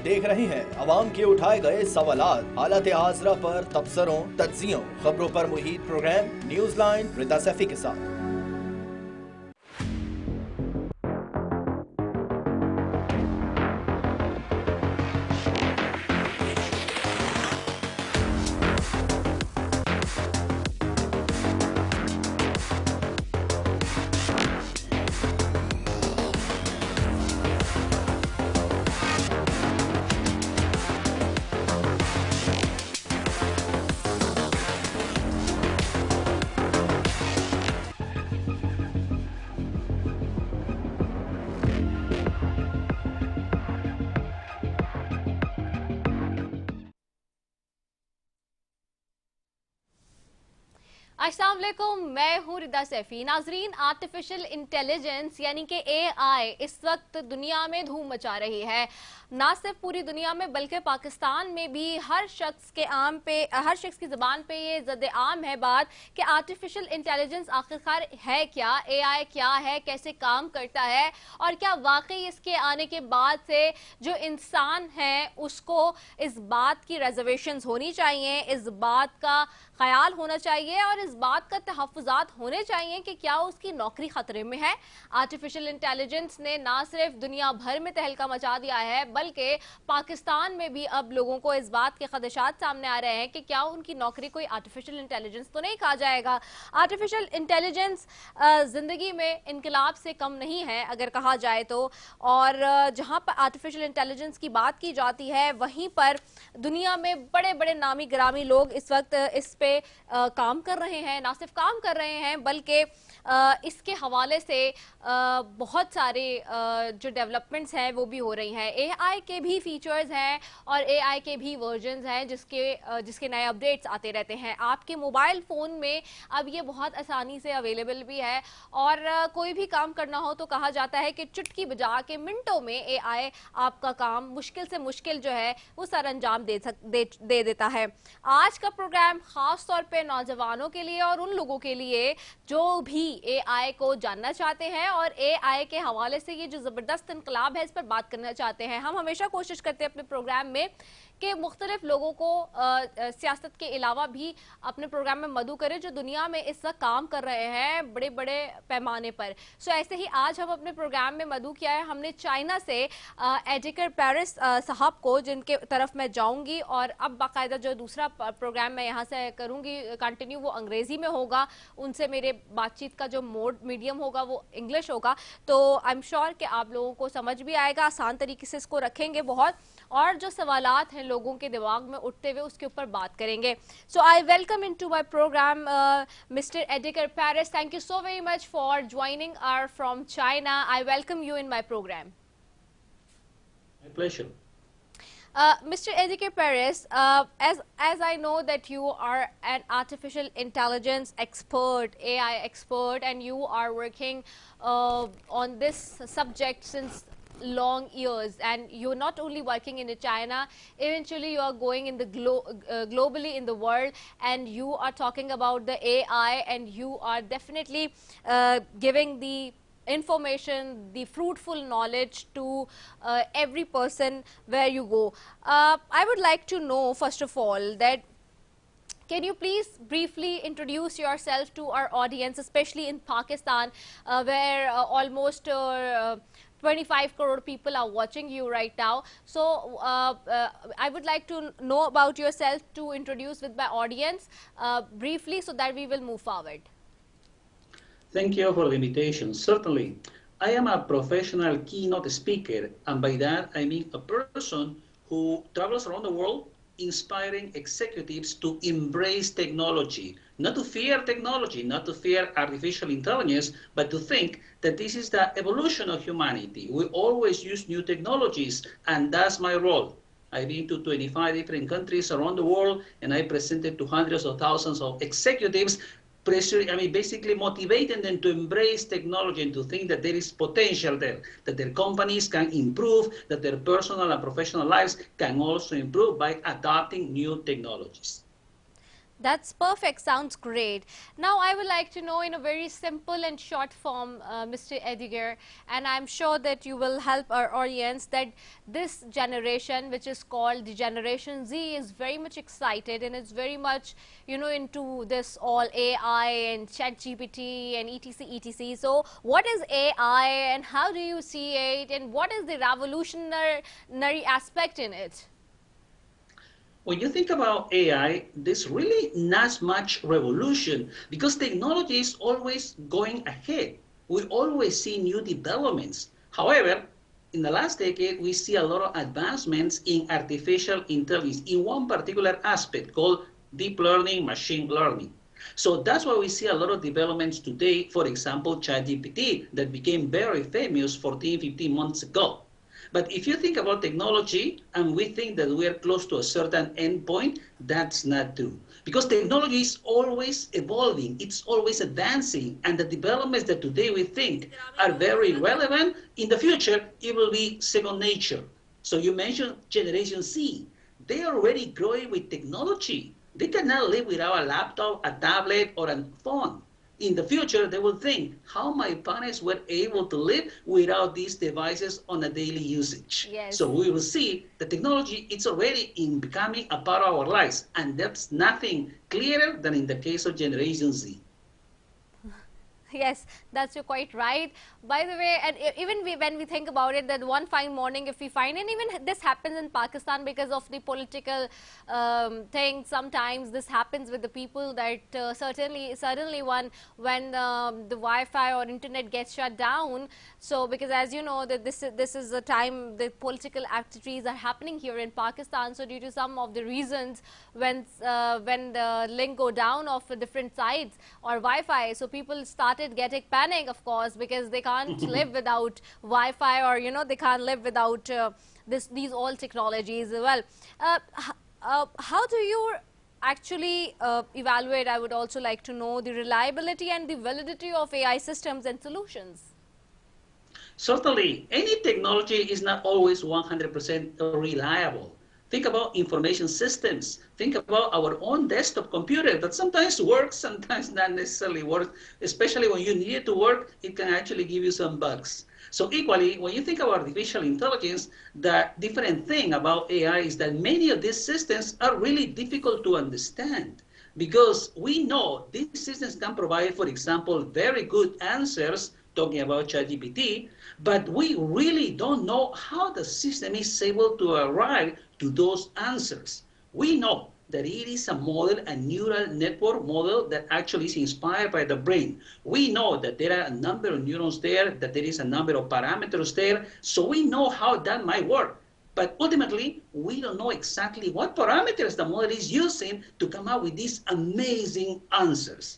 देख रहे हैं अवाम के उठाए गए सवालात, हालत हाजरा पर तबसरों, तज्जियों, खबरों पर मुहित प्रोग्राम न्यूज लाइन रिदा सैफी के साथ। अस्सलाम वालेकुम, मैं हूँ रिदा सैफी। नाजरीन, आर्टिफिशियल इंटेलिजेंस यानी कि एआई इस वक्त दुनिया में धूम मचा रही है। ना सिर्फ पूरी दुनिया में बल्कि पाकिस्तान में भी हर शख्स की ज़बान पे ये ज़द आम है बात कि आर्टिफिशियल इंटेलिजेंस आखिरकार है क्या, एआई क्या है, कैसे काम करता है और क्या वाकई इसके आने के बाद से जो इंसान है उसको इस बात की रिजर्वेशंस होनी चाहिए, इस बात का ख्याल होना चाहिए और इस बात का तहफ़्फ़ुज़ात होने चाहिए कि क्या उसकी नौकरी खतरे में है। आर्टिफिशियल इंटेलिजेंस ने ना सिर्फ दुनिया भर में तहलका मचा दिया है बल्कि पाकिस्तान में भी अब लोगों को इस बात के खदशात सामने आ रहे हैं कि क्या उनकी नौकरी कोई आर्टिफिशियल इंटेलिजेंस तो नहीं खा जाएगा। आर्टिफिशियल इंटेलिजेंस ज़िंदगी में इनकलाब से कम नहीं है अगर कहा जाए तो, और जहाँ पर आर्टिफिशियल इंटेलिजेंस की बात की जाती है वहीं पर दुनिया में बड़े बड़े नामी गिरामी लोग इस वक्त इस पे काम कर रहे हैं। ना सिर्फ काम कर रहे हैं बल्कि इसके हवाले से बहुत सारे जो डेवलपमेंट्स हैं वो भी हो रही हैं। एआई के भी फीचर्स हैं और एआई के भी वर्जन्स हैं जिसके नए अपडेट्स आते रहते हैं। आपके मोबाइल फ़ोन में अब ये बहुत आसानी से अवेलेबल भी है और कोई भी काम करना हो तो कहा जाता है कि चुटकी बजा के मिनटों में एआई आपका काम मुश्किल से मुश्किल जो है वो सर अंजाम दे देता है। आज का प्रोग्राम ख़ास तौर पे नौजवानों के लिए और उन लोगों के लिए जो भी एआई को जानना चाहते हैं और एआई के हवाले से ये जो ज़बरदस्त इनकलाब है इस पर बात करना चाहते हैं। हम हमेशा कोशिश करते हैं अपने प्रोग्राम में कि मुख्तलिफ लोगों को सियासत के अलावा भी अपने प्रोग्राम में मदऊ करें जो दुनिया में इस वक्त काम कर रहे हैं बड़े बड़े पैमाने पर। सो ऐसे ही आज हम अपने प्रोग्राम में मदऊ किया है हमने चाइना से एडिकर पेरिस साहब को, जिनके तरफ मैं जाऊंगी और अब बाकायदा जो दूसरा प्रोग्राम मैं यहाँ से करूँगी कंटिन्यू वो अंग्रेज़ी में होगा। उनसे मेरे बातचीत का जो मीडियम होगा वो इंग्लिश होगा, तो आई एम श्योर कि आप लोगों को समझ भी आएगा। आसान तरीके से इसको रखेंगे बहुत और जो सवालात हैं लोगों के दिमाग में उठते हुए उसके ऊपर बात करेंगे। So I welcome in to my program mister Edikar Paris. Thank you so very much for joining are from China. I welcome you in my program. My pleasure. Mr. Edike Paris, as I know that you are an artificial intelligence expert, AI expert, and you are working on this subject since long years, and you're not only working in China, eventually you are going in the globally in the world, and you are talking about the AI, and you are definitely giving the information, the fruitful knowledge to every person where you go. I would like to know first of all that can you please briefly introduce yourself to our audience, especially in Pakistan where almost 25 crore people are watching you right now. So I would like to know about yourself to introduce with my audience briefly so that we will move forward. Thank you for the invitation. Certainly, I am a professional keynote speaker, and by that I mean a person who travels around the world inspiring executives to embrace technology, not to fear technology, not to fear artificial intelligence, but to think that this is the evolution of humanity. We always use new technologies, and that's my role. I've been to 25 different countries around the world, and I presented to hundreds of thousands of executives, basically motivating them to embrace technology and to think that there is potential there, that their companies can improve, that their personal and professional lives can also improve by adopting new technologies. That's perfect. Sounds great. Now, I would like to know in a very simple and short form, Mr. Edgar, and I'm sure that you will help our audience, that this generation, which is called the Generation Z, is very much excited and it's very much, into this all AI and chat GPT and etc. So, what is AI and how do you see it, and what is the revolutionary aspect in it? When you think about AI, there's really not much revolution because technology is always going ahead. We always see new developments. However, in the last decade, we see a lot of advancements in artificial intelligence in one particular aspect called deep learning, machine learning. So that's why we see a lot of developments today. For example, ChatGPT that became very famous 14, 15 months ago. But if you think about technology and we think that we are close to a certain endpoint, that's not true. Because technology is always evolving, it's always advancing, and the developments that today we think are very relevant, in the future, it will be second nature. So you mentioned Generation Z. They are already growing with technology. They cannot live without a laptop, a tablet, or a phone. In the future, they will think how my parents were able to live without these devices on a daily usage. Yes. So we will see the technology, it's already in becoming a part of our lives. And that's nothing clearer than in the case of Generation Z. Yes, that's you're quite right. By the way, and even when we think about it, that one fine morning, if we find, and even this happens in Pakistan because of the political thing, sometimes this happens with the people that suddenly when the Wi-Fi or internet gets shut down. So because as you know that this is the time the political activities are happening here in Pakistan. So due to some of the reasons, when the link go down of different sites or Wi-Fi, so people started getting panic, of course, because they can't live without Wi-Fi, or they can't live without these all technologies as well. How do you actually evaluate? I would also like to know the reliability and the validity of AI systems and solutions. Certainly, any technology is not always 100% reliable. Think about information systems. Think about our own desktop computer that sometimes works, sometimes not necessarily works. Especially when you need it to work, it can actually give you some bugs. So equally, when you think about artificial intelligence, the different thing about AI is that many of these systems are really difficult to understand because we know these systems can provide, for example, very good answers, talking about ChatGPT, but we really don't know how the system is able to arrive to those answers. We know that it is a model, a neural network model that actually is inspired by the brain. We know that there are a number of neurons there, that there is a number of parameters there, so we know how that might work. But ultimately, we don't know exactly what parameters the model is using to come up with these amazing answers.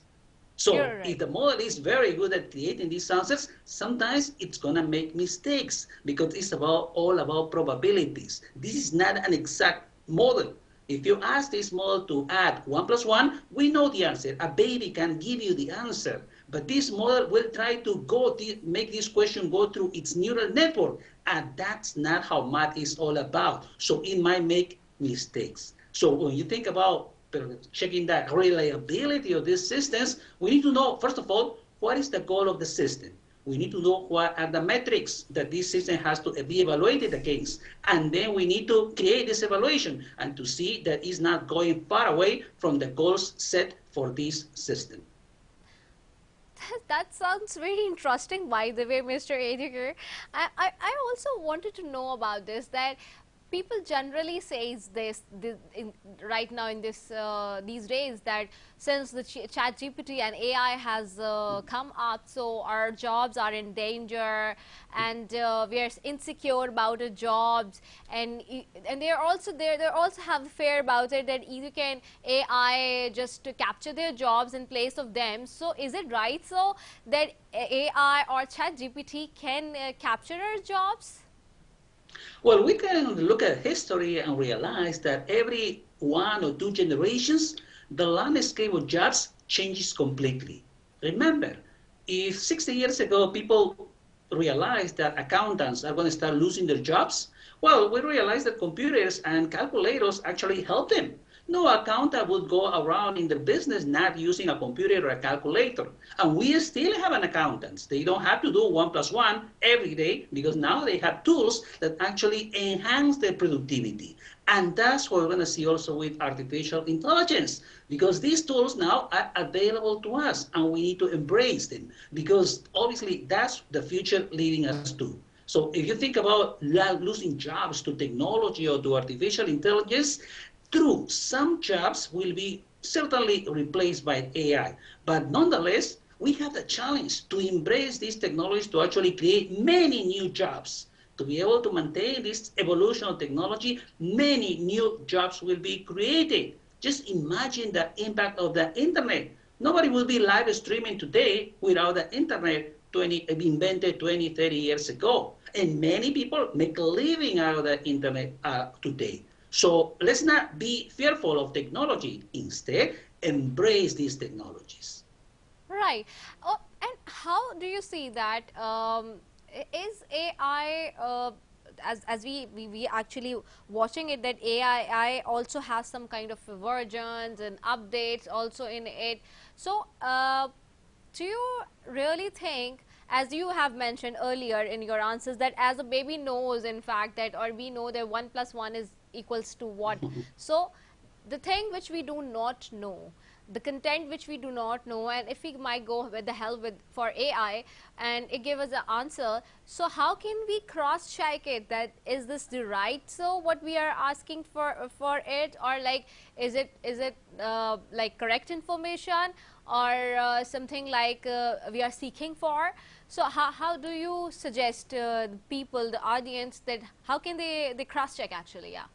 So Right. if the model is very good at creating these answers, sometimes it's going to make mistakes because it's all about probabilities. This is not an exact model. If you ask this model to add 1 plus 1, we know the answer. A baby can give you the answer. But this model will try to make this question go through its neural network. And that's not how math is all about. So it might make mistakes. So when you think about checking the reliability of these systems, we need to know, first of all, what is the goal of the system? We need to know what are the metrics that this system has to be evaluated against. And then we need to create this evaluation and to see that it's not going far away from the goals set for this system. That sounds very interesting, by the way, Mr. Edgar. I also wanted to know about this, that people generally says right now in these days, that since the chat GPT and AI has come up, so our jobs are in danger, and we are insecure about our jobs, and they also have fear about it, that either can AI just to capture their jobs in place of them. So is it right so that AI or chat GPT can capture our jobs? Well, we can look at history and realize that every 1 or 2 generations, the landscape of jobs changes completely. Remember, if 60 years ago people realized that accountants are going to start losing their jobs, well, we realized that computers and calculators actually help them. No accountant would go around in their business not using a computer or a calculator. And we still have an accountants. They don't have to do 1+1 every day because now they have tools that actually enhance their productivity. And that's what we're going to see also with artificial intelligence, because these tools now are available to us and we need to embrace them, because obviously that's the future leading us to. So if you think about losing jobs to technology or to artificial intelligence, true, some jobs will be certainly replaced by AI, but nonetheless, we have the challenge to embrace these technologies to actually create many new jobs. To be able to maintain this evolution of technology, many new jobs will be created. Just imagine the impact of the internet. Nobody will be live streaming today without the internet invented 20, 30 years ago. And many people make a living out of the internet today. So let's not be fearful of technology. Instead, embrace these technologies. Right. Oh, and how do you see that? Is AI, as we actually watching it, that AI also has some kind of versions and updates also in it. So do you really think, as you have mentioned earlier in your answers, that as a baby knows in fact that, or we know that 1+1 is equals to what? So the thing which we do not know, the content which we do not know, and if we might go with the help for AI and it give us an answer, so how can we cross check it, that is this the right, so what we are asking for it, or like is it like correct information, or something like we are seeking for? So how do you suggest the people, the audience, that how can they cross check actually? Yeah.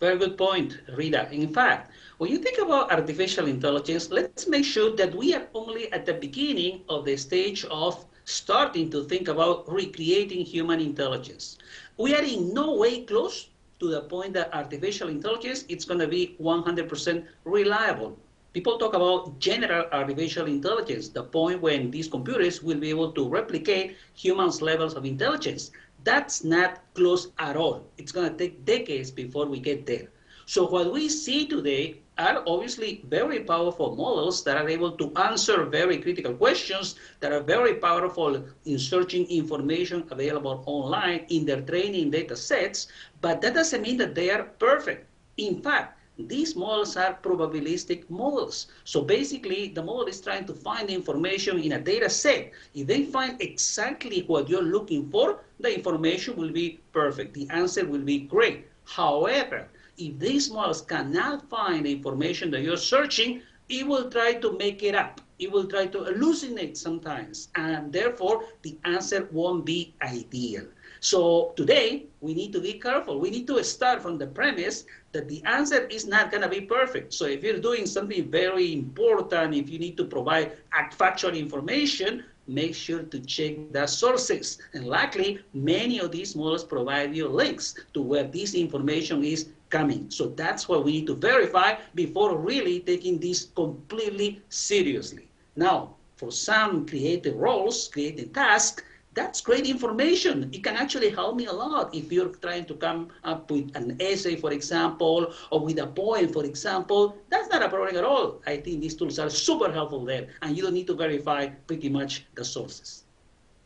Very good point, Rita. In fact, when you think about artificial intelligence, let's make sure that we are only at the beginning of the stage of starting to think about recreating human intelligence. We are in no way close to the point that artificial intelligence is going to be 100% reliable. People talk about general artificial intelligence, the point when these computers will be able to replicate humans' levels of intelligence. That's not close at all. It's going to take decades before we get there. So what we see today are obviously very powerful models that are able to answer very critical questions, that are very powerful in searching information available online in their training data sets, but that doesn't mean that they are perfect. In fact, these models are probabilistic models. So basically, the model is trying to find information in a data set. If they find exactly what you're looking for, the information will be perfect. The answer will be great. However, if these models cannot find the information that you're searching, it will try to make it up. It will try to hallucinate sometimes, and therefore the answer won't be ideal. So today, we need to be careful. We need to start from the premise that the answer is not going to be perfect. So if you're doing something very important, if you need to provide factual information, make sure to check the sources. And luckily, many of these models provide you links to where this information is coming. So that's what we need to verify before really taking this completely seriously. Now, for some creative roles, creative tasks, that's great information. It can actually help me a lot if you're trying to come up with an essay, for example, or with a poem, for example. That's not a problem at all. I think these tools are super helpful there, and you don't need to verify pretty much the sources.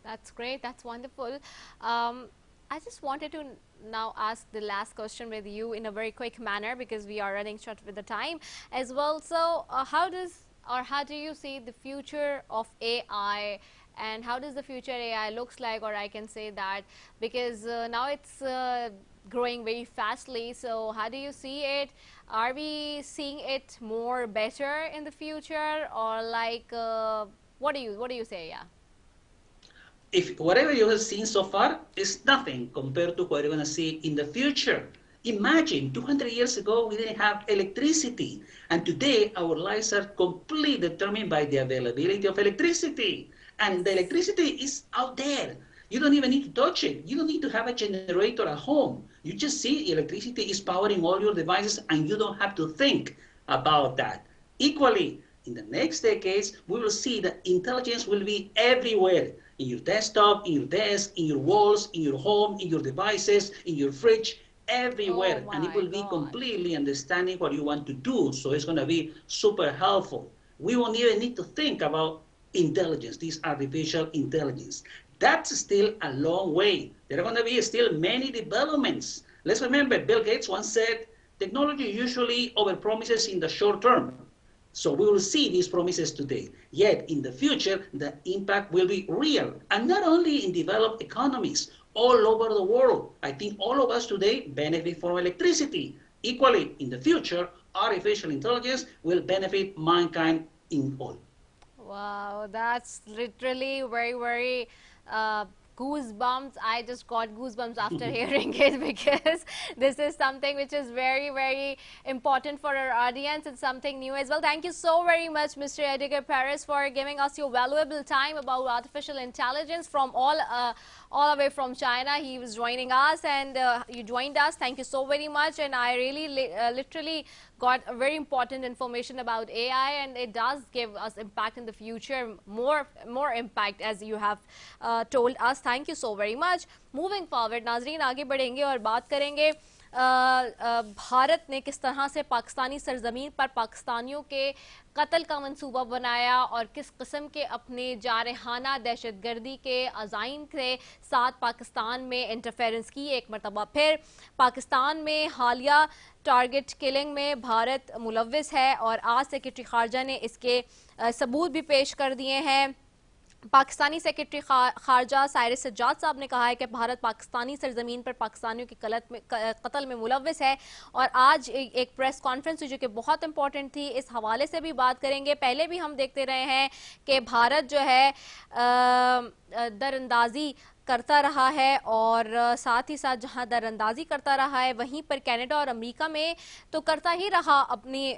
That's great. That's wonderful. I just wanted to now ask the last question with you in a very quick manner, because we are running short with the time as well. So how do you see the future of AI, and how does the future AI looks like, or I can say that, because now it's growing very fastly. So how do you see it? Are we seeing it more better in the future, or like what do you say? Yeah. If whatever you have seen so far is nothing compared to what you're going to see in the future. Imagine 200 years ago, we didn't have electricity. And today, our lives are completely determined by the availability of electricity. And the electricity is out there. You don't even need to touch it. You don't need to have a generator at home. You just see electricity is powering all your devices, and you don't have to think about that. Equally, in the next decades, we will see that intelligence will be everywhere. In your desktop, in your desk, in your walls, in your home, in your devices, in your fridge. everywhere, Oh and it my will be God. completely understanding what you want to do. So it's going to be super helpful. We won't even need to think about intelligence, this artificial intelligence. That's still a long way. There are going to be still many developments. Let's remember, Bill Gates once said, technology usually overpromises in the short term. So we will see these promises today. Yet in the future, the impact will be real. And not only in developed economies, all over the world. I think all of us today benefit from electricity. Equally, in the future, artificial intelligence will benefit mankind in all. Wow, that's literally very, very uh, goosebumps. I just got goosebumps after hearing it because this is something which is very, very important for our audience. It's something new as well. Thank you so very much, Mr. Edgar Paris, for giving us your valuable time about artificial intelligence from all the way from China. He was joining us and you joined us. Thank you so very much. And I really literally got a very important information about AI, and it does give us impact in the future, more impact as you have told us. Thank you so very much. Moving forward, नाज़रीन आगे बढ़ेंगे और बात करेंगे भारत ने किस तरह से पाकिस्तानी सरजमीन पर पाकिस्तानियों के कत्ल का मंसूबा बनाया और किस किस्म के अपने जारहाना दहशतगर्दी के अज़ाइम के साथ पाकिस्तान में इंटरफेरेंस की। एक मरतबा फिर पाकिस्तान में हालिया टारगेट किलिंग में भारत मुलव्विस है और आज सेक्रेटरी खारजा ने इसके सबूत भी पेश कर दिए हैं। पाकिस्तानी सेक्रेटरी खारजा साइरस सज्जाद साहब ने कहा है कि भारत पाकिस्तानी सरजमीन पर पाकिस्तानियों के कत्ल में मुलव्विस है और आज एक प्रेस कॉन्फ्रेंस हुई जो कि बहुत इंपॉर्टेंट थी, इस हवाले से भी बात करेंगे। पहले भी हम देखते रहे हैं कि भारत जो है दरअंदाजी करता रहा है और साथ ही साथ जहां दरअंदाजी करता रहा है वहीं पर कनाडा और अमेरिका में तो करता ही रहा अपनी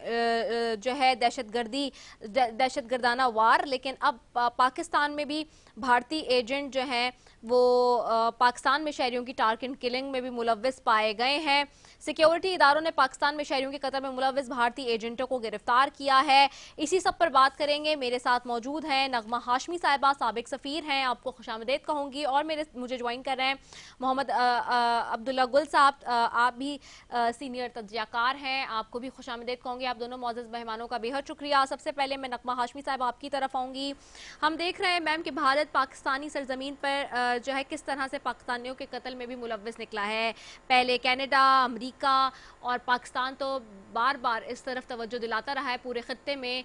जो है दहशतगर्दाना वार, लेकिन अब पाकिस्तान में भी भारतीय एजेंट जो हैं वो पाकिस्तान में शहरियों की टारगेट किलिंग में भी मुलव्विस पाए गए हैं। सिक्योरिटी इदारों ने पाकिस्तान में शहरियों के कत्ल में मुलव्विस भारतीय एजेंटों को गिरफ्तार किया है। इसी सब पर बात करेंगे। मेरे साथ मौजूद हैं नगमा हाशमी साहिबा, साबिक सफ़ीर हैं, आपको खुशामदीद कहूँगी, और मुझे ज्वाइन कर रहे हैं मोहम्मद अब्दुल्ला गुल साहब, आप भी सीनियर तज्जियाकार हैं, आपको भी खुशामदीद कहूँगी। आप दोनों मौजूद मेहमानों का बेहद शुक्रिया। सबसे पहले मैं नगमा हाशमी साहिबा आपकी तरफ आऊँगी। हम देख रहे हैं मैम कि भारत पाकिस्तानी सरजमीन पर जो है किस तरह से पाकिस्तानियों के कत्ल में भी मुलव्विस निकला है। पहले कनाडा, अमेरिका और पाकिस्तान तो बार बार इस तरफ तवज्जो दिलाता रहा है पूरे खत्ते में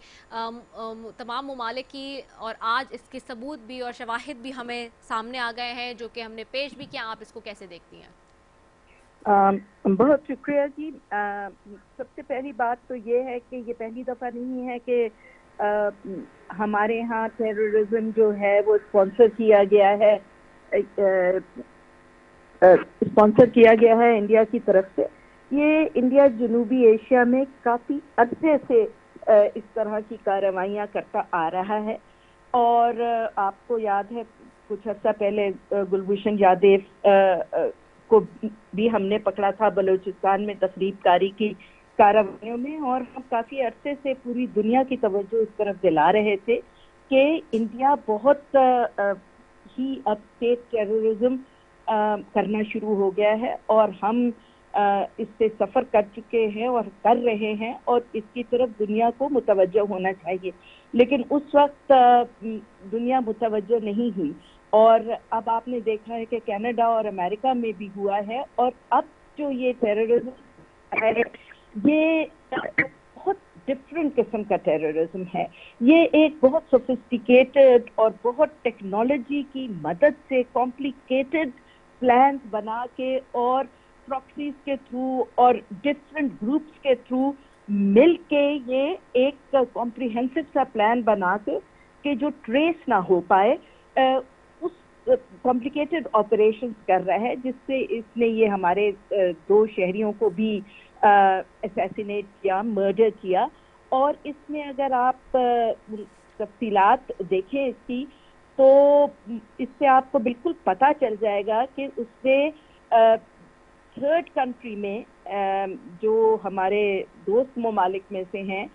तमाम ममालिक की, और आज इसके सबूत भी और शवाहिद भी हमें सामने आ गए हैं जो कि हमने पेश भी किया। आप इसको कैसे देखती हैं? बहुत शुक्रिया जी। सबसे पहली बात तो ये है कि ये पहली दफ़ा नहीं है कि हमारे यहाँ टेररिज्म जो है वो स्पॉन्सर किया गया है इंडिया की तरफ से। ये इंडिया जनूबी एशिया में काफ़ी अरसे से इस तरह की कार्रवाइयाँ करता आ रहा है, और आपको याद है कुछ अर्सा पहले गुलभूषण यादव को भी हमने पकड़ा था बलूचिस्तान में तखरीबकारी की कार्रवाइयों में, और हम काफ़ी अरसे से पूरी दुनिया की तवज्जो इस तरफ दिला रहे थे कि इंडिया बहुत ही अब स्टेट टेररिज्म करना शुरू हो गया है और हम इससे सफ़र कर चुके हैं और कर रहे हैं, और इसकी तरफ दुनिया को मुतवज्जो होना चाहिए। लेकिन उस वक्त दुनिया मुतवज्जो नहीं हुई, और अब आपने देखा है कि कनाडा और अमेरिका में भी हुआ है, और अब जो ये टेररिज्म है ये बहुत डिफरेंट किस्म का टेररिज्म है। ये एक बहुत सोफिस्टिकेटेड और बहुत टेक्नोलॉजी की मदद से कॉम्प्लिकेटेड प्लान्स बना के और प्रॉक्सीज के थ्रू और डिफरेंट ग्रुप्स के थ्रू मिल के ये एक कॉम्प्रिहेंसिव सा प्लान बना के जो ट्रेस ना हो पाए उस कॉम्प्लिकेटेड ऑपरेशंस कर रहा है, जिससे इसने ये हमारे 2 शहरियों को भी असैसिनेट किया, मर्डर किया। और इसमें अगर आप तफसीलात देखें इसकी तो इससे आपको बिल्कुल पता चल जाएगा कि उससे थर्ड कंट्री में जो हमारे दोस्त ममालिक में से हैं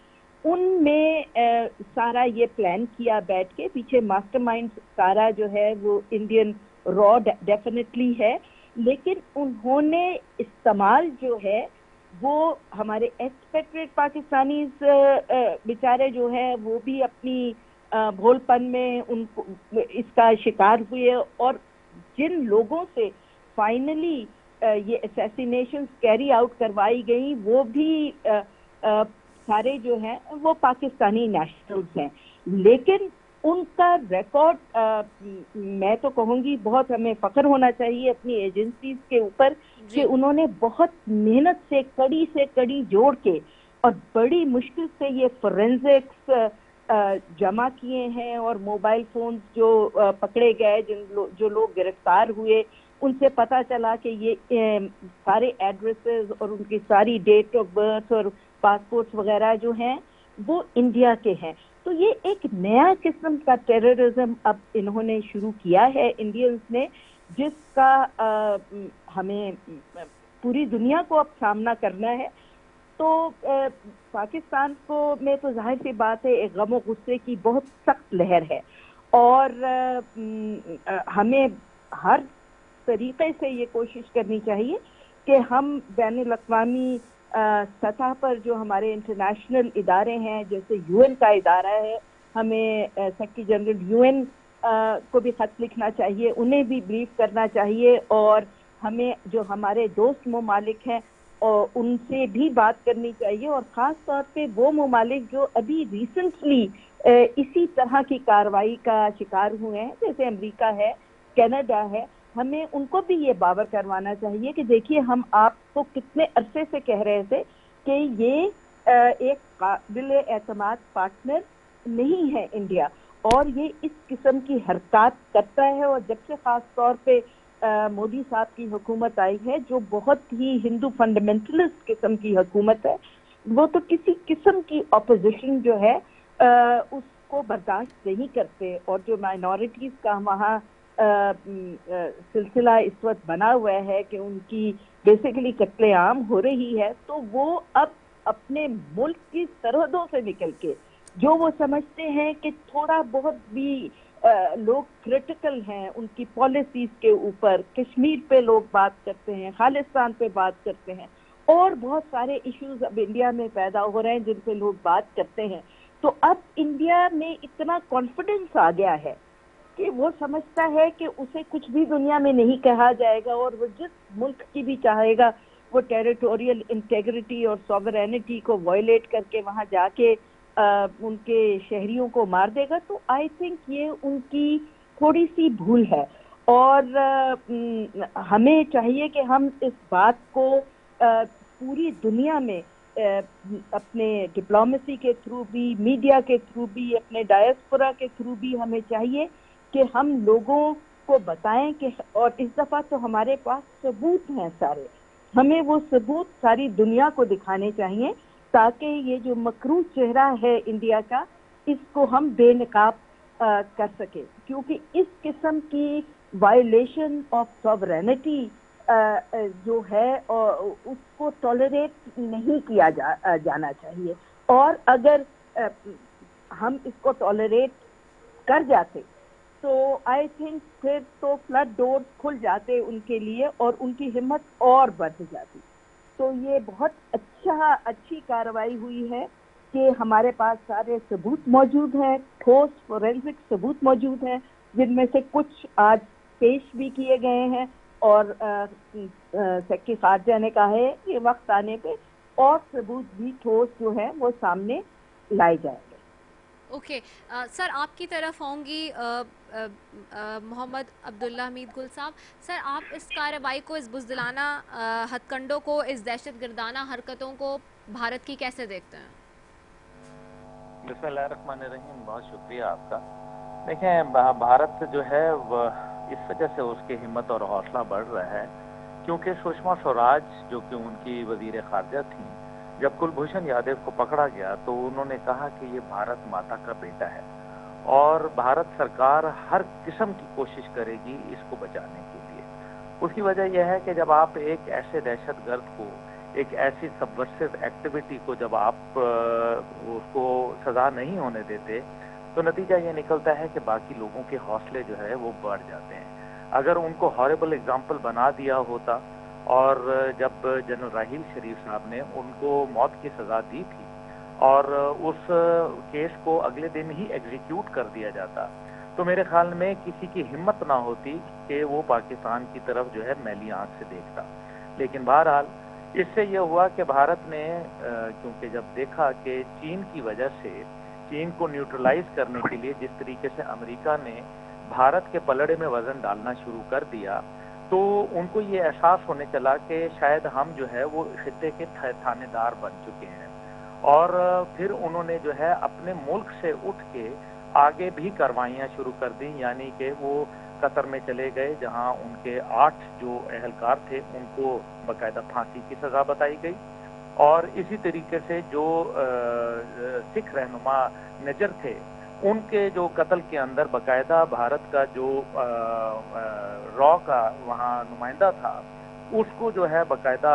उनमें सारा ये प्लान किया बैठ के। पीछे मास्टरमाइंड सारा जो है वो इंडियन रॉ डेफिनेटली है, लेकिन उन्होंने इस्तेमाल जो है वो हमारे एक्सपेक्टेड पाकिस्तानी बेचारे जो है वो भी अपनी भोलपन में उनको इसका शिकार हुए, और जिन लोगों से फाइनली ये असैसिनेशन कैरी आउट करवाई गई वो भी सारे जो हैं वो पाकिस्तानी नेशनल्स हैं। लेकिन उनका रिकॉर्ड मैं तो कहूँगी बहुत हमें फख्र होना चाहिए अपनी एजेंसीज के ऊपर कि उन्होंने बहुत मेहनत से कड़ी जोड़ के और बड़ी मुश्किल से ये फोरेंसिक्स जमा किए हैं, और मोबाइल फोन्स जो पकड़े गए, जो लोग गिरफ्तार हुए, उनसे पता चला कि ये सारे एड्रेसेस और उनकी सारी डेट ऑफ बर्थ और पासपोर्ट्स वगैरह जो हैं वो इंडिया के हैं। तो ये एक नया किस्म का टेररिज्म अब इन्होंने शुरू किया है इंडियंस ने, जिसका हमें पूरी दुनिया को अब सामना करना है। तो पाकिस्तान को में तो जाहिर सी बात है एक गम और गुस्से की बहुत सख्त लहर है, और हमें हर तरीके से ये कोशिश करनी चाहिए कि हम बैनुल अक़वामी सतह पर जो हमारे इंटरनेशनल इदारे हैं, जैसे यूएन का इदारा है, हमें सेक्रेटरी जनरल यूएन को भी खत लिखना चाहिए, उन्हें भी ब्रीफ करना चाहिए, और हमें जो हमारे दोस्त ममालिक हैं और उनसे भी बात करनी चाहिए, और ख़ास तौर पे वो ममालिक जो अभी रिसेंटली इसी तरह की कार्रवाई का शिकार हुए हैं, जैसे अमेरिका है, कनाडा है, हमें उनको भी ये बावर करवाना चाहिए कि देखिए हम आपको कितने अरसे से कह रहे थे कि ये एक काबिल एतमाद पार्टनर नहीं है इंडिया, और ये इस किस्म की हरकत करता है। और जब से ख़ास तौर पे मोदी साहब की हुकूमत आई है, जो बहुत ही हिंदू फंडामेंटलिस्ट किस्म की हुकूमत है, वो तो किसी किस्म की अपोजिशन जो है उसको बर्दाश्त नहीं करते, और जो माइनॉरिटीज़ का वहाँ सिलसिला इस वक्त बना हुआ है कि उनकी बेसिकली कत्लेआम हो रही है, तो वो अब अपने मुल्क की सरहदों से निकल के जो वो समझते हैं कि थोड़ा बहुत भी लोग क्रिटिकल हैं उनकी पॉलिसीज के ऊपर, कश्मीर पे लोग बात करते हैं, खालिस्तान पे बात करते हैं, और बहुत सारे इश्यूज अब इंडिया में पैदा हो रहे हैं जिन पे लोग बात करते हैं। तो अब इंडिया में इतना कॉन्फिडेंस आ गया है कि वो समझता है कि उसे कुछ भी दुनिया में नहीं कहा जाएगा, और वो जिस मुल्क की भी चाहेगा वो टेरिटोरियल इंटेग्रिटी और सॉवरेनिटी को वायलेट करके वहाँ जाके उनके शहरियों को मार देगा। तो आई थिंक ये उनकी थोड़ी सी भूल है, और हमें चाहिए कि हम इस बात को पूरी दुनिया में अपने डिप्लोमेसी के थ्रू भी, मीडिया के थ्रू भी, अपने डायस्पोरा के थ्रू भी हमें चाहिए कि हम लोगों को बताएं कि, और इस दफ़ा तो हमारे पास सबूत हैं सारे, हमें वो सबूत सारी दुनिया को दिखाने चाहिए ताकि ये जो मकरूह चेहरा है इंडिया का, इसको हम बेनकाब कर सके, क्योंकि इस किस्म की वायलेशन ऑफ सॉवरेनिटी जो है उसको टॉलरेट नहीं किया जाना चाहिए। और अगर हम इसको टॉलरेट कर जाते तो आई थिंक फिर तो फ्लड डोर्स खुल जाते उनके लिए और उनकी हिम्मत और बढ़ जाती। तो ये बहुत अच्छी कार्रवाई हुई है कि हमारे पास सारे सबूत मौजूद हैं, ठोस फोरेंसिक सबूत मौजूद हैं, जिनमें से कुछ आज पेश भी किए गए हैं, और सेक्रेटरी खारजा ने कहा है कि वक्त आने पे और सबूत भी ठोस जो है वो सामने लाए जाएंगे। ओके सर, आपकी तरफ आऊँगी मोहम्मद अब्दुल्ला हमीद गुल साहब। सर, आप इस कार्रवाई को, इस बुज़दिलाना हथकंडों को, इस दहशतगर्दाना हरकतों को भारत की कैसे देखते हैं? बिस्मिल्लाहिर्रहमानिर्रहीम, बहुत शुक्रिया आपका। देखें, भारत जो है वह इस वजह से उसकी हिम्मत और हौसला बढ़ रहा है क्योंकि सुषमा स्वराज जो कि उनकी वजीर खारजा थी, जब कुलभूषण यादव को पकड़ा गया तो उन्होंने कहा कि ये भारत माता का बेटा है और भारत सरकार हर किस्म की कोशिश करेगी इसको बचाने के लिए। उसकी वजह यह है कि जब आप एक ऐसे दहशतगर्द को, एक ऐसी सबवर्सिव एक्टिविटी को जब आप उसको सजा नहीं होने देते तो नतीजा ये निकलता है कि बाकी लोगों के हौसले जो है वो बढ़ जाते हैं। अगर उनको हॉरेबल एग्जाम्पल बना दिया होता और जब जनरल राहील शरीफ साहब ने उनको मौत की सज़ा दी थी और उस केस को अगले दिन ही एग्जीक्यूट कर दिया जाता, तो मेरे ख्याल में किसी की हिम्मत ना होती कि वो पाकिस्तान की तरफ जो है मैली आंख से देखता। लेकिन बहरहाल इससे ये हुआ कि भारत ने क्योंकि जब देखा कि चीन की वजह से चीन को न्यूट्रलाइज करने के लिए जिस तरीके से अमेरिका ने भारत के पलड़े में वजन डालना शुरू कर दिया, तो उनको ये एहसास होने चला कि शायद हम जो है वो खित्ते के थानेदार बन चुके हैं। और फिर उन्होंने जो है अपने मुल्क से उठ के आगे भी कार्रवाइयाँ शुरू कर दी, यानी कि वो कतर में चले गए जहां उनके 8 जो एहलकार थे उनको बाकायदा फांसी की सज़ा बताई गई। और इसी तरीके से जो सिख रहनुमा नजर थे उनके जो कत्ल के अंदर बाकायदा भारत का जो रॉ का वहाँ नुमाइंदा था उसको जो है बाकायदा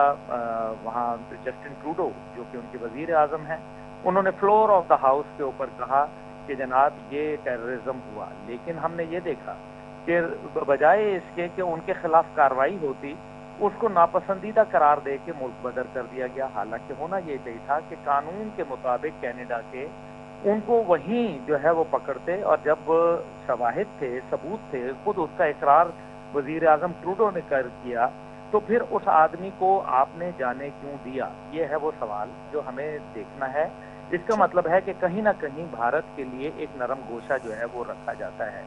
वहाँ जस्टिन ट्रूडो जो कि उनके वजीर आज़म हैं, उन्होंने फ्लोर ऑफ द हाउस के ऊपर कहा कि जनाब ये टेररिज्म हुआ। लेकिन हमने ये देखा कि बजाय इसके कि उनके खिलाफ कार्रवाई होती, उसको नापसंदीदा करार दे के मुल्क बदर कर दिया गया। हालांकि होना ये चाहिए था कि कानून के मुताबिक कनाडा के उनको वहीं जो है वो पकड़ते, और जब शवाहिद थे, सबूत थे, खुद उसका इकरार वजीर आज़म ट्रूडो ने कर किया, तो फिर उस आदमी को आपने जाने क्यों दिया? ये है वो सवाल जो हमें देखना है। इसका मतलब है कि कहीं ना कहीं भारत के लिए एक नरम गोशा जो है वो रखा जाता है।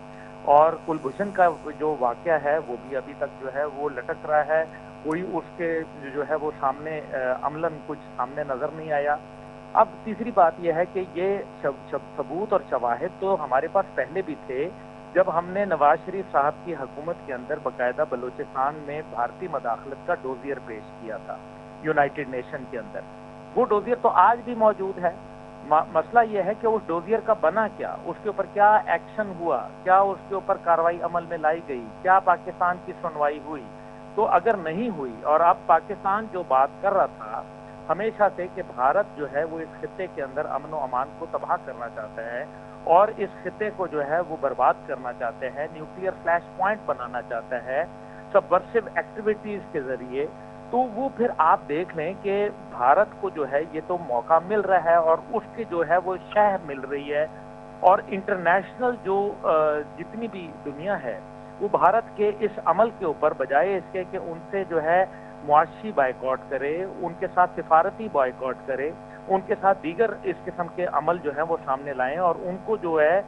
और कुलभूषण का जो वाकया है वो भी अभी तक जो है वो लटक रहा है, कोई उसके जो है वो सामने अमलन कुछ सामने नजर नहीं आया। अब तीसरी बात यह है कि ये सबूत और शवाहिद तो हमारे पास पहले भी थे, जब हमने नवाज शरीफ साहब की हुकूमत के अंदर बाकायदा बलूचिस्तान में भारतीय मदाखलत का डोजियर पेश किया था यूनाइटेड नेशन के अंदर। वो डोजियर तो आज भी मौजूद है। मसला यह है कि उस डोजियर का बना क्या, उसके ऊपर क्या एक्शन हुआ, क्या उसके ऊपर कार्रवाई अमल में लाई गई, क्या पाकिस्तान की सुनवाई हुई? तो अगर नहीं हुई, और अब पाकिस्तान जो बात कर रहा था हमेशा से कि भारत जो है वो इस खित्ते के अंदर अमन व अमान को तबाह करना चाहता है और इस खित्ते को जो है वो बर्बाद करना चाहते हैं, न्यूक्लियर फ्लैश पॉइंट बनाना चाहता है सबवर्सिव एक्टिविटीज के जरिए, तो वो फिर आप देख लें कि भारत को जो है ये तो मौका मिल रहा है और उसके जो है वो शह मिल रही है, और इंटरनेशनल जो जितनी भी दुनिया है वो भारत के इस अमल के ऊपर बजाय इसके कि उनसे जो है मुआशी बायकॉट करे, उनके साथ सिफारती बायकॉट करे, उनके साथ दीगर इस किस्म के अमल जो है वो सामने लाएं, और उनको जो है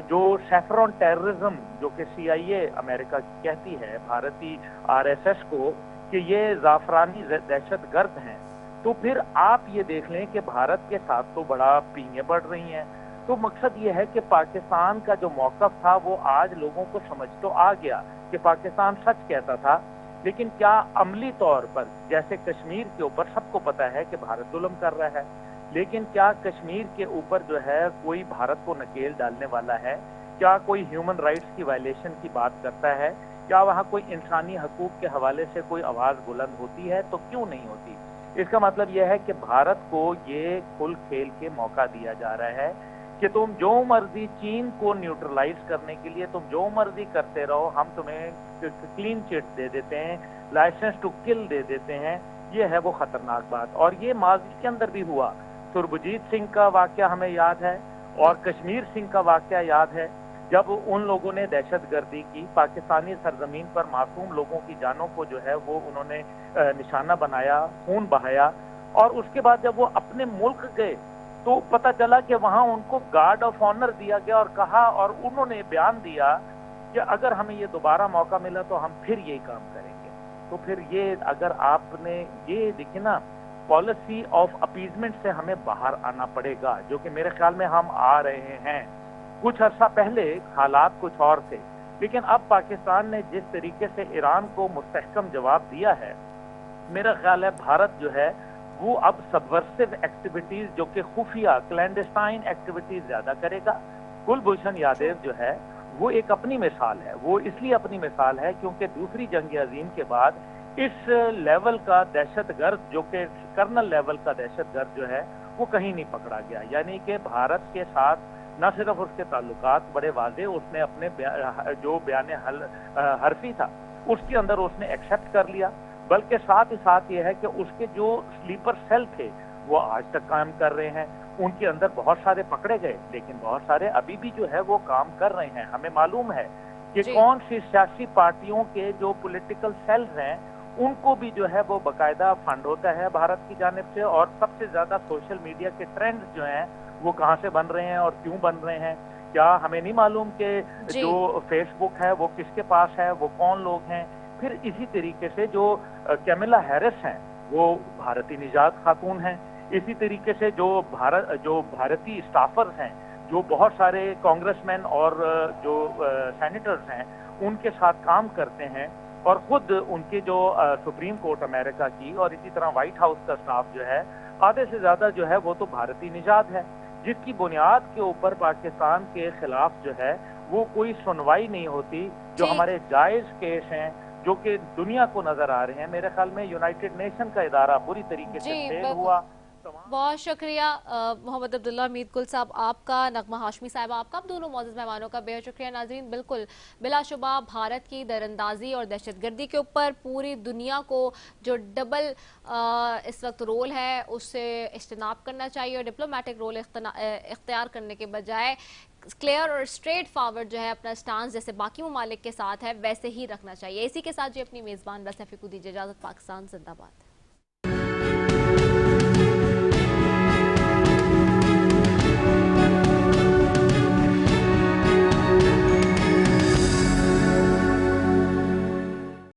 जो सैफरॉन टेररिज्म जो कि CIA अमेरिका कहती है भारतीय RSS को कि ये जाफरानी दहशत गर्द हैं, तो फिर आप ये देख लें कि भारत के साथ तो बड़ा पींगे बढ़ रही हैं। तो मकसद ये है कि पाकिस्तान का जो मौकफ था वो आज लोगों को समझ तो आ गया कि पाकिस्तान सच कहता था, लेकिन क्या अमली तौर पर, जैसे कश्मीर के ऊपर सबको पता है कि भारत जुल्म कर रहा है, लेकिन क्या कश्मीर के ऊपर जो है कोई भारत को नकेल डालने वाला है? क्या कोई ह्यूमन राइट्स की वायलेशन की बात करता है? क्या वहाँ कोई इंसानी हकूक के हवाले से कोई आवाज़ बुलंद होती है? तो क्यों नहीं होती? इसका मतलब यह है कि भारत को ये खुल खेल के मौका दिया जा रहा है कि तुम जो मर्जी चीन को न्यूट्रलाइज करने के लिए तुम जो मर्जी करते रहो, हम तुम्हें क्लीन चिट दे देते हैं, लाइसेंस टू किल दे देते हैं। ये है वो खतरनाक बात, और ये माजी के अंदर भी हुआ। सुरबजीत सिंह का वाकया हमें याद है और कश्मीर सिंह का वाकया याद है, जब उन लोगों ने दहशतगर्दी की, पाकिस्तानी सरजमीन पर मासूम लोगों की जानों को जो है वो उन्होंने निशाना बनाया, खून बहाया, और उसके बाद जब वो अपने मुल्क गए तो पता चला कि वहां उनको गार्ड ऑफ ऑनर दिया गया और कहा, और उन्होंने बयान दिया कि अगर हमें ये दोबारा मौका मिला तो हम फिर यही काम करेंगे। तो फिर ये अगर आपने ये देखिए ना, पॉलिसी ऑफ अपीजमेंट से हमें बाहर आना पड़ेगा, जो कि मेरे ख्याल में हम आ रहे हैं। कुछ अर्सा पहले हालात कुछ और थे, लेकिन अब पाकिस्तान ने जिस तरीके से ईरान को मुस्तहकम जवाब दिया है, मेरा ख्याल है भारत जो है वो अब सबवर्सिव एक्टिविटीज जो कि खुफिया क्लैंडस्टाइन एक्टिविटीज ज्यादा करेगा। कुलभूषण यादव जो है वो एक अपनी मिसाल है, वो इसलिए अपनी मिसाल है क्योंकि दूसरी जंग अजीम के बाद इस लेवल का दहशतगर्द जो कि कर्नल लेवल का दहशतगर्द जो है वो कहीं नहीं पकड़ा गया, यानी कि भारत के साथ न सिर्फ उसके ताल्लुकात बड़े वाजे, उसने अपने जो बयान हरफी था उसके अंदर उसने एक्सेप्ट कर लिया, बल्कि साथ ही साथ ये है कि उसके जो स्लीपर सेल थे वो आज तक काम कर रहे हैं। उनके अंदर बहुत सारे पकड़े गए, लेकिन बहुत सारे अभी भी जो है वो काम कर रहे हैं। हमें मालूम है कि कौन सी सियासी पार्टियों के जो पॉलिटिकल सेल्स हैं उनको भी जो है वो बाकायदा फंड होता है भारत की जानिब से, और सबसे ज्यादा सोशल मीडिया के ट्रेंड्स जो हैं वो कहाँ से बन रहे हैं और क्यों बन रहे हैं। क्या हमें नहीं मालूम कि जो फेसबुक है वो किसके पास है, वो कौन लोग हैं। फिर इसी तरीके से जो कैमिला हैरिस हैं वो भारतीय निजात खातून हैं। इसी तरीके से जो भारतीय स्टाफर्स हैं, जो बहुत सारे कांग्रेसमैन और जो सेनेटर्स हैं उनके साथ काम करते हैं, और खुद उनके जो सुप्रीम कोर्ट अमेरिका की और इसी तरह व्हाइट हाउस का स्टाफ जो है आधे से ज्यादा जो है वो तो भारतीय निजात है, जिसकी बुनियाद के ऊपर पाकिस्तान के खिलाफ जो है वो कोई सुनवाई नहीं होती। जो हमारे जायज केस हैं जो कि दुनिया को नजर आ रहे हैं, मेरे ख्याल में यूनाइटेड नेशन का इदारा बुरी तरीके से फेल हुआ। बहुत शुक्रिया मोहम्मद अब्दुल्ला मीर कुल साहब आपका, नगमा हाशमी साहिबा आपका, आप दोनों मौजूद मेहमानों का बेहद शुक्रिया। नाज़रीन, बिल्कुल बिलाशुबा भारत की दरअंदाजी और दहशतगर्दी के ऊपर पूरी दुनिया को जो डबल इस वक्त रोल है उससे इज्तनाब करना चाहिए, और डिप्लोमेटिक रोल इख्तियार करने के बजाय क्लियर और स्ट्रेट फॉरवर्ड जो है अपना स्टांस जैसे बाकी ममालिक के साथ है वैसे ही रखना चाहिए। इसी के साथ जो अपनी मेज़बान रदा सैफी को दीजिए इजाज़त। पाकिस्तान जिंदाबाद।